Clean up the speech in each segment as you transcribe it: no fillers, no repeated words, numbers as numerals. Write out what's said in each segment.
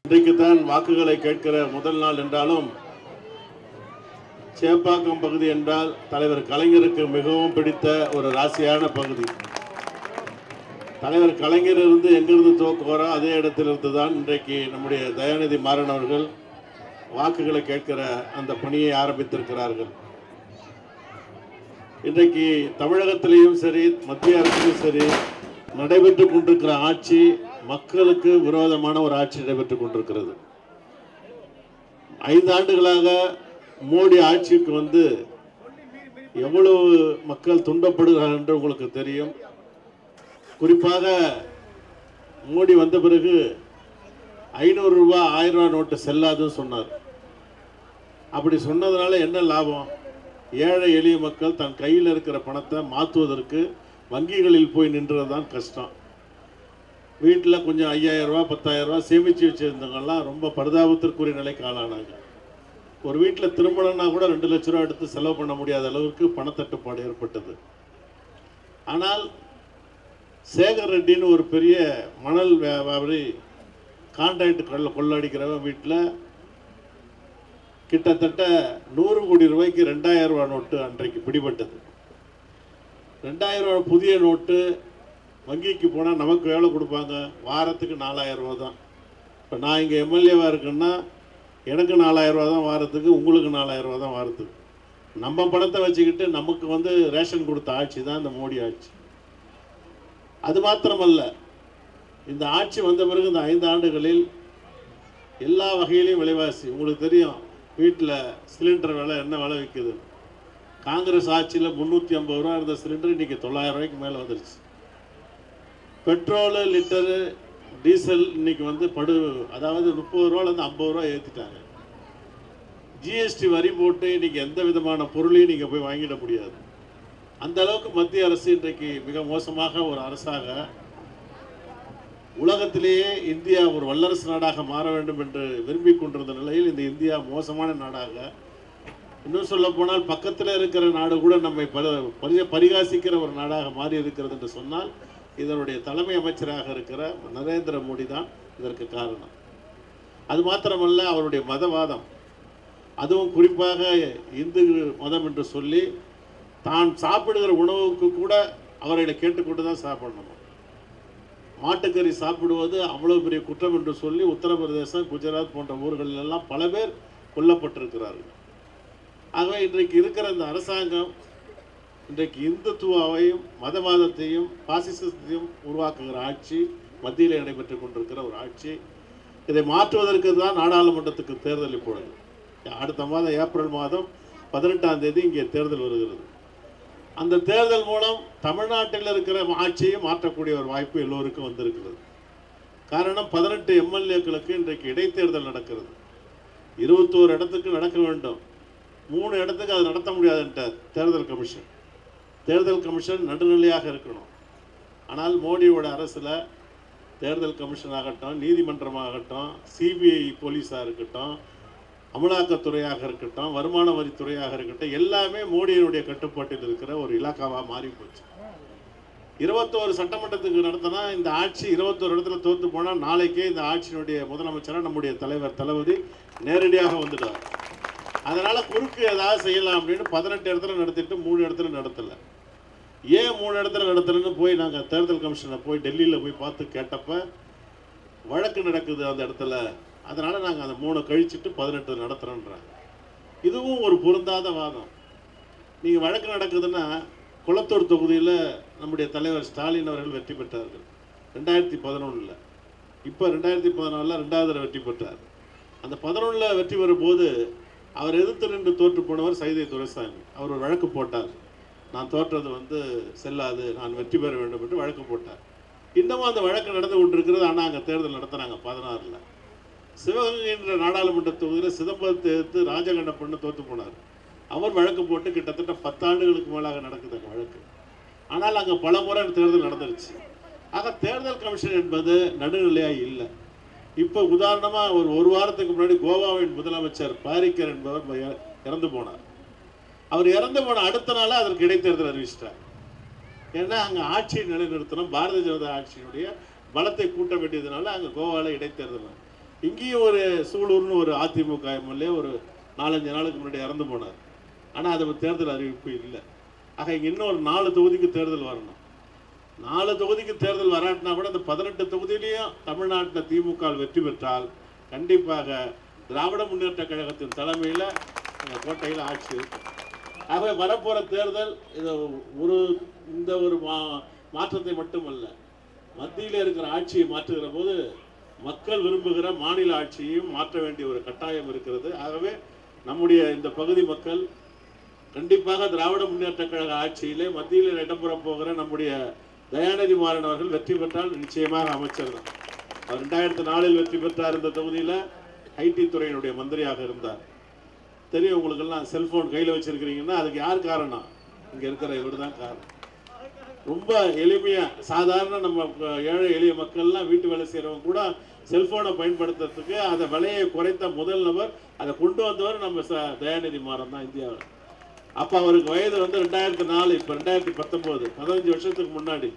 இன்றைக்குத்தான் வாக்குகளை கேட்கிற முதல் நாள் என்றாலும் சேப்பாக்கம் பகுதி என்றால் தலைவர் கலைஞருக்கு மிகவும் பிடித்த ஒரு ராசியான பகுதி. தலைவர் கலைஞர் இருந்து எங்கிருந்து துவக்குவாரோ அதே இடத்திலிருந்து தான் இன்றைக்கு நம்முடைய தயாநிதி மாறன் அவர்கள் வாக்குகளை கேட்கிற அந்த பணியை ஆரம்பித்திருக்கிறார்கள். இன்றைக்கு தமிழகத்திலேயும் சரி மத்திய அரசிலும் சரி நடைபெற்றுக் கொண்டிருக்கிற ஆட்சி மக்களுக்கு விரோதமான ஒரு ஆட்சி நடைபெற்றுக் கொண்டிருக்கிறது. 5 ஆண்டுகளாக மோடி ஆட்சிக்கு வந்து எவ்வளவு மக்கள் துன்பப்படுகிறார்கள் என்று உங்களுக்கு தெரியும். குறிப்பாக மோடி வந்த பிறகு 500 ரூபாய் 1000 ரூபாய் நோட்டு செல்லாதுன்னு சொன்னார். அப்படி சொன்னதுனால என்ன லாபம்? ஏழை எளிய மக்கள் தன் கையில் இருக்கிற பணத்தை மாற்றுவதற்கு வங்கிகளில் போய் நின்றதுதான் கஷ்டம். வீட்டில் கொஞ்சம் 5000 ரூபா 10000 ரூபா சேமித்து வச்சுருந்தவங்கெல்லாம் ரொம்ப பரிதாபத்திற்குரிய நிலைக்கு ஆளானாங்க. ஒரு வீட்டில் திருமணம்னா கூட 2 லட்ச ரூபா எடுத்து செலவு பண்ண முடியாத அளவுக்கு பணத்தட்டுப்பாடு ஏற்பட்டது. ஆனால் சேகர் ரெட்டின்னு ஒரு பெரிய மணல் வியாபாரி கான்ட்ராக்ட் கொள்ளடிக்கிறவன் வீட்டில் கிட்டத்தட்ட 100 கோடி ரூபாய்க்கு 2000 ரூபா நோட்டு அன்றைக்கு பிடிபட்டது. 2000 ரூபா புதிய நோட்டு வங்கிக்கு போனால் நமக்கு வேலை கொடுப்பாங்க, வாரத்துக்கு 4000 ரூபா தான். இப்போ நான் இங்கே எம்எல்ஏவாக இருக்குன்னா எனக்கு 4000 ரூபா தான் வாரத்துக்கு, உங்களுக்கு 4000 ரூபா தான் வாரத்துக்கு. நம்ம பணத்தை வச்சுக்கிட்டு நமக்கு வந்து ரேஷன் கொடுத்த ஆட்சி தான் இந்த மோடி ஆட்சி. அது மாத்திரமல்ல, இந்த ஆட்சி வந்த பிறகு இந்த 5 ஆண்டுகளில் எல்லா வகையிலையும் விலைவாசி உங்களுக்கு தெரியும். வீட்டில் சிலிண்டர் விலை என்ன விலை விற்குது? காங்கிரஸ் ஆட்சியில் 350 ரூபா இருந்த சிலிண்டர் இன்றைக்கி 900 ரூபாய்க்கு மேலே வந்துருச்சு. பெட்ரோலு லிட்டரு டீசல் இன்னைக்கு வந்து அதாவது 30 ரூபாலேருந்து 50 ரூபா ஏற்றிட்டாங்க. ஜிஎஸ்டி வரி போட்டு இன்னைக்கு எந்த விதமான பொருளையும் நீங்கள் போய் வாங்கிட முடியாது. அந்த அளவுக்கு மத்திய அரசு இன்றைக்கு மிக மோசமாக ஒரு அரசாக, உலகத்திலேயே இந்தியா ஒரு வல்லரசு நாடாக மாற வேண்டும் என்று விரும்பிக் கொண்டிருந்த நிலையில் இந்த இந்தியா மோசமான நாடாக, இன்னும் சொல்ல போனால் பக்கத்தில் இருக்கிற நாடு கூட நம்மை பரிகாசிக்கிற ஒரு நாடாக மாறி இருக்கிறது என்று சொன்னால் இதனுடைய தலைமை அமைச்சராக இருக்கிற நரேந்திர மோடி தான் இதற்கு காரணம். அது மாத்திரமல்ல, அவருடைய மதவாதம், அதுவும் குறிப்பாக இந்து மதம் என்று சொல்லி தான் சாப்பிடுகிற உணவுக்கு கூட அவர்களை கேட்டுக்கொண்டு தான் சாப்பிடணும். மாட்டுக்கறி சாப்பிடுவது அவ்வளவு பெரிய குற்றம் என்று சொல்லி உத்தரப்பிரதேசம், குஜராத் போன்ற ஊர்களிலெல்லாம் பல பேர் கொல்லப்பட்டிருக்கிறார்கள். ஆகவே இன்றைக்கு இருக்கிற இந்த அரசாங்கம் இன்றைக்கு இந்துத்துவாவையும் மதவாதத்தையும் பாசிசத்தையும் உருவாக்குகிற ஆட்சி மத்தியில் நடைபெற்றுக் கொண்டிருக்கிற ஒரு ஆட்சி. இதை மாற்றுவதற்கு தான் நாடாளுமன்றத்துக்கு தேர்தல் இப்பொழுது அடுத்த மாதம் ஏப்ரல் மாதம் 18ஆம் தேதி இங்கே தேர்தல் வருகிறது. அந்த தேர்தல் மூலம் தமிழ்நாட்டில் இருக்கிற ஆட்சியை மாற்றக்கூடிய ஒரு வாய்ப்பு எல்லோருக்கும் வந்திருக்கிறது. காரணம், 18 எம்எல்ஏக்களுக்கு இன்றைக்கு இடைத்தேர்தல் நடக்கிறது. 21 இடத்துக்கு நடக்க வேண்டும், 3 இடத்துக்கு அது நடத்த முடியாதுன்றார் தேர்தல் கமிஷன். தேர்தல் கமிஷன் நடுநிலையாக இருக்கணும். ஆனால் மோடியோட அரசில் தேர்தல் கமிஷன் ஆகட்டும், நீதிமன்றமாகட்டும், சிபிஐ போலீஸாக இருக்கட்டும், அமலாக்கத்துறையாக இருக்கட்டும், வருமான வரித்துறையாக இருக்கட்டும், எல்லாமே மோடியினுடைய கட்டுப்பாட்டில் இருக்கிற ஒரு இலாக்காவாக மாறி போச்சு. 21 சட்டமன்றத்துக்கு நடத்தினா இந்த ஆட்சி 21 இடத்துல தோற்று போனால் நாளைக்கே இந்த ஆட்சியினுடைய முதலமைச்சராக நம்முடைய தலைவர் தளபதி நேரடியாக வந்துடுவார். அதனால் குறுக்கு ஏதாவது செய்யலாம் அப்படின்னு 18 இடத்துல நடத்திட்டு 3 இடத்துல நடத்தலை. ஏன் 3 இடத்துல நடத்தலைன்னு போய் நாங்கள் தேர்தல் கமிஷனை போய் டெல்லியில் போய் பார்த்து கேட்டப்போ வழக்கு நடக்குது அந்த இடத்துல, அதனால் நாங்கள் அந்த 3 கழிச்சுட்டு 18 நடத்துகிறோன்றாங்க. இதுவும் ஒரு பொருந்தாத வாதம். நீங்கள் வழக்கு நடக்குதுன்னா, குளத்தூர் தொகுதியில் நம்முடைய தலைவர் ஸ்டாலின் அவர்கள் வெற்றி பெற்றார்கள் 2011. இப்போ 2014 2வது தடவை வெற்றி பெற்றார். அந்த 11 வெற்றி வரும்போது அவர் எதிர்த்து நின்று தோற்று போனவர் சைதை துரைசாமி. அவர் ஒரு வழக்கு போட்டார், நான் தோற்றது வந்து செல்லாது, நான் வெற்றி பெற வேண்டும் என்று வழக்கு போட்டார். இன்னமும் அந்த வழக்கு நடந்து கொண்டிருக்கிறது. ஆனால் அங்கே தேர்தல் நடத்துகிறாங்க 16. சிவகங்கை என்ற நாடாளுமன்ற தொகுதியில் சிதம்பரத்தை எதிர்த்து ராஜகண்ணப்பன்னு தோற்று போனார். அவர் வழக்கு போட்டு கிட்டத்தட்ட 10 ஆண்டுகளுக்கு மேலாக நடக்குது அந்த வழக்கு. ஆனால் அங்கே பல முறை தேர்தல் நடந்துருச்சு. ஆக தேர்தல் கமிஷன் என்பது நடுநிலையாக இல்லை. இப்போ உதாரணமாக ஒரு வாரத்துக்கு முன்னாடி கோவாவின் முதலமைச்சர் பாரிக்கர் என்பவர் இறந்து போனார். அவர் இறந்து போன அடுத்த நாள் அதற்கு இடைத்தேர்தல் அறிவிச்சிட்டார். ஏன்னா அங்கே ஆட்சியை நிலைநிறுத்தணும், பாரதிய ஜனதா ஆட்சியினுடைய பலத்தை கூட்ட வேண்டியதுனால அங்கே கோவாவில் இடைத்தேர்தல். இங்கேயும் ஒரு சூலூர்னு ஒரு அதிமுக எம்எல்ஏ ஒரு 4-5 நாளுக்கு முன்னாடி இறந்து போனார். ஆனால் அது தேர்தல் அறிவிப்பு இல்லை. ஆக இங்கே இன்னும் ஒரு 4 தொகுதிக்கு தேர்தல் வரணும். 4 தொகுதிக்கு தேர்தல் வராட்டினா கூட அந்த 18 தொகுதியிலையும் தமிழ்நாட்டில் திமுக வெற்றி பெற்றால் கண்டிப்பாக திராவிட முன்னேற்ற கழகத்தின் தலைமையில் கோட்டையில் ஆட்சி இருக்கும். ஆகவே வரப்போகிற தேர்தல் இது இந்த ஒரு மாற்றத்தை மட்டுமல்ல, மத்தியில் இருக்கிற ஆட்சியை மாற்றுகிற போது மக்கள் விரும்புகிற மாநில ஆட்சியையும் மாற்ற வேண்டிய ஒரு கட்டாயம் இருக்கிறது. ஆகவே நம்முடைய இந்த பகுதி மக்கள் கண்டிப்பாக திராவிட முன்னேற்ற கழக ஆட்சியிலே மத்தியில் இடம்பெற போகிற நம்முடைய தயாநிதி மாறன் அவர்கள் வெற்றி பெற்றால் நிச்சயமாக அமைச்சர் தான். அவர் 2004 வெற்றி பெற்றார். இந்த தொகுதியில் ஐடி துறையினுடைய மந்திரியாக இருந்தார். தெரியும் உங்களுக்கெல்லாம். செல்போன் கையில் வச்சிருக்கிறீங்கன்னா அதுக்கு யார் காரணம்? இங்கே இருக்கிற இவர் தான் காரணம். ரொம்ப எளிமையாக சாதாரண நம்ம ஏழை எளிய மக்கள்லாம் வீட்டு வேலை செய்கிறவங்க கூட செல்போனை பயன்படுத்துறதுக்கு அதை விலையை குறைத்த முதல் நபர், அதை கொண்டு வந்தவர் நம்ம தயாநிதி மாறன் தான் இந்தியாவில். அப்போ அவருக்கு வயது 2004, இப்போ 2019, 15 வருஷத்துக்கு முன்னாடி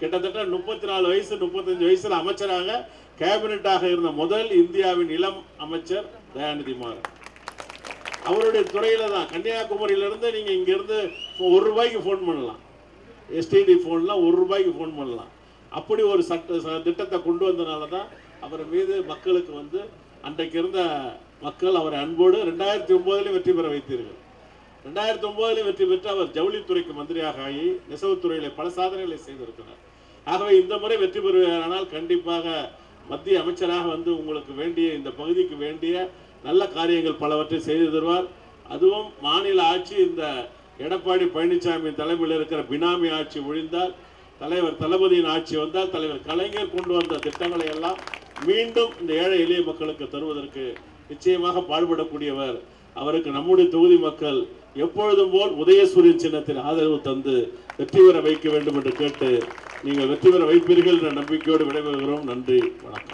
கிட்டத்தட்ட 34 வயசு 35 வயசுல அமைச்சராக கேபினட்டாக இருந்த முதல் இந்தியாவின் இளம் அமைச்சர் தயாநிதி மாறன். அவருடைய துறையில தான் கன்னியாகுமரியிலிருந்து நீங்கள் இங்கிருந்து ₹1 ஃபோன் பண்ணலாம். எஸ்டிடி ஃபோன்லாம் ₹1 ஃபோன் பண்ணலாம். அப்படி ஒரு திட்டத்தை கொண்டு வந்தனால தான் அவர் மீது மக்களுக்கு அன்றைக்கு இருந்த மக்கள் அவரை அன்போடு 2009 வெற்றி பெற வைத்தீர்கள். 2009 வெற்றி பெற்று அவர் ஜவுளித்துறைக்கு மந்திரியாக ஆகி நெசவுத்துறையில பல சாதனைகளை செய்திருக்கிறார். ஆகவே இந்த முறை வெற்றி பெறுவாரானால் கண்டிப்பாக மத்திய அமைச்சராக உங்களுக்கு வேண்டிய இந்த பகுதிக்கு வேண்டிய நல்ல காரியங்கள் பலவற்றை செய்து தருவார். அதுவும் மாநில ஆட்சி இந்த எடப்பாடி பழனிசாமி தலைமையில் இருக்கிற பினாமி ஆட்சி ஒழிந்தால், தலைவர் தளபதியின் ஆட்சி வந்தால், தலைவர் கலைஞர் கொண்டு வந்த திட்டங்களை எல்லாம் மீண்டும் இந்த ஏழை எளிய மக்களுக்கு தருவதற்கு நிச்சயமாக பாடுபடக்கூடியவர். அவருக்கு நம்முடைய தொகுதி மக்கள் எப்பொழுதும் போல் உதயசூரியன் சின்னத்தில் ஆதரவு தந்து வெற்றி பெற வைக்க வேண்டும் என்று கேட்டு நீங்கள் வெற்றி பெற வைப்பீர்கள் என்ற நம்பிக்கையோடு விடைபெறுகிறோம். நன்றி, வணக்கம்.